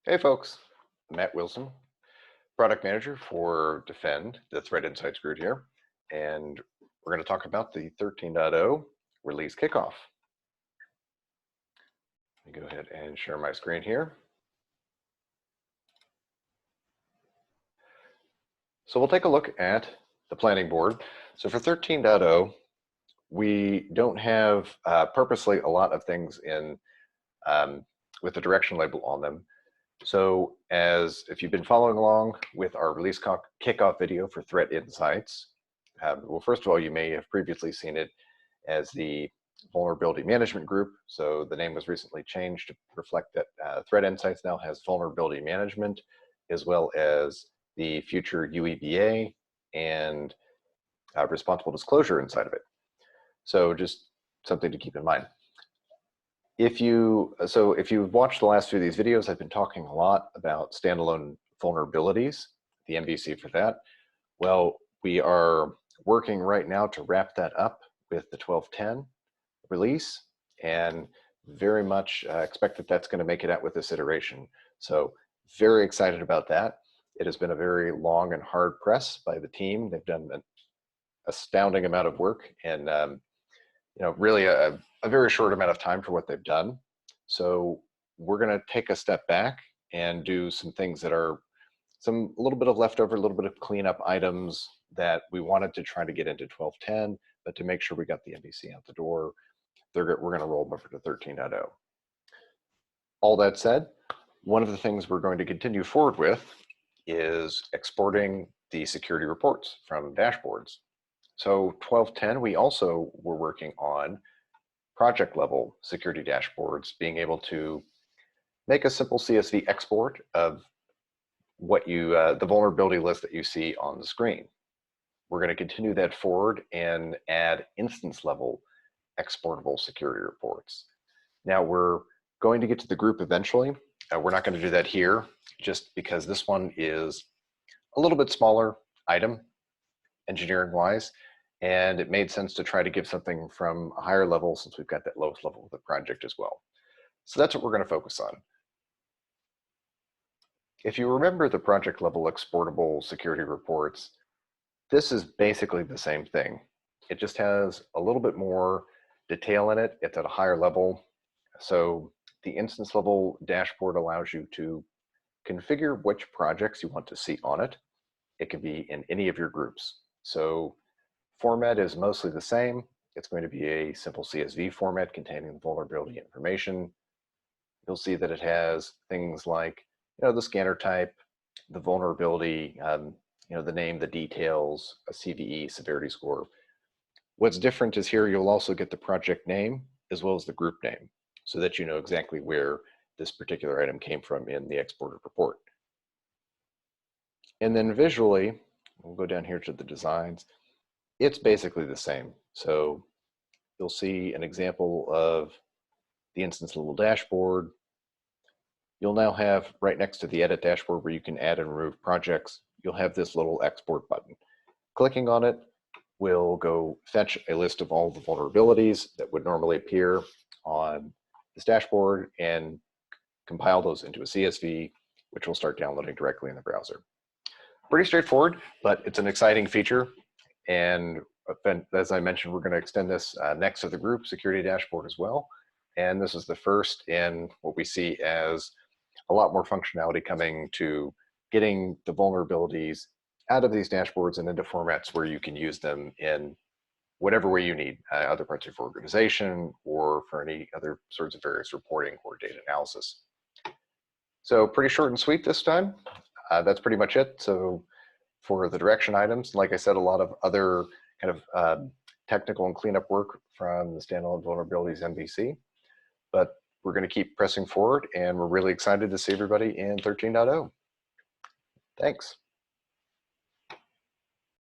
Hey folks, Matt Wilson, product manager for Defend, the Threat Insights group here, and we're going to talk about the 13.0 release kickoff. Let me go ahead and share my screen here. So we'll take a look at the planning board. So for 13.0, we don't have purposely a lot of things in with the direction label on them. So if you've been following along with our release kickoff video for Threat Insights, well, first of all, you may have previously seen it as the Vulnerability Management Group. So the name was recently changed to reflect that Threat Insights now has Vulnerability Management, as well as the future UEBA and responsible disclosure inside of it. So just something to keep in mind. If you've watched the last few of these videos, I've been talking a lot about standalone vulnerabilities, the MVC for that. Well, we are working right now to wrap that up with the 12.10 release, and very much expect that that's going to make it out with this iteration. So very excited about that. It has been a very long and hard press by the team. They've done an astounding amount of work, and really a very short amount of time for what they've done. So we're going to take a step back and do some things that are a little bit of leftover, a little bit of cleanup items that we wanted to try to get into 12.10, but to make sure we got the MVC out the door, we're going to roll them over to 13.0. All that said, one of the things we're going to continue forward with is exporting the security reports from dashboards. So 12.10, we also were working on project level security dashboards, being able to make a simple CSV export of what the vulnerability list that you see on the screen. We're going to continue that forward and add instance level exportable security reports. Now we're going to get to the group eventually. We're not going to do that here just because this one is a little bit smaller item engineering wise, and it made sense to try to give something from a higher level since we've got that lowest level of the project as well. So that's what we're going to focus on. If you remember the project level exportable security reports, this is basically the same thing. It just has a little bit more detail in it. It's at a higher level. So the instance level dashboard allows you to configure which projects you want to see on it. It can be in any of your groups. So format is mostly the same. It's going to be a simple CSV format containing vulnerability information. You'll see that it has things like, the scanner type, the vulnerability, the name, the details, a CVE, severity score. What's different is here you'll also get the project name as well as the group name, so that you know exactly where this particular item came from in the exported report. And then visually, we'll go down here to the designs. It's basically the same. So you'll see an example of the instance level dashboard. You'll now have right next to the edit dashboard where you can add and remove projects, you'll have this little export button. Clicking on it will go fetch a list of all the vulnerabilities that would normally appear on this dashboard and compile those into a CSV, which will start downloading directly in the browser. Pretty straightforward, but it's an exciting feature. And as I mentioned, we're going to extend this next to the group security dashboard as well. And this is the first in what we see as a lot more functionality coming to getting the vulnerabilities out of these dashboards and into formats where you can use them in whatever way you need, other parts of your organization or for any other sorts of various reporting or data analysis. So pretty short and sweet this time. That's pretty much it. So for the direction items, like I said, a lot of other kind of technical and cleanup work from the standalone vulnerabilities MVC, but we're going to keep pressing forward, and we're really excited to see everybody in 13.0. Thanks.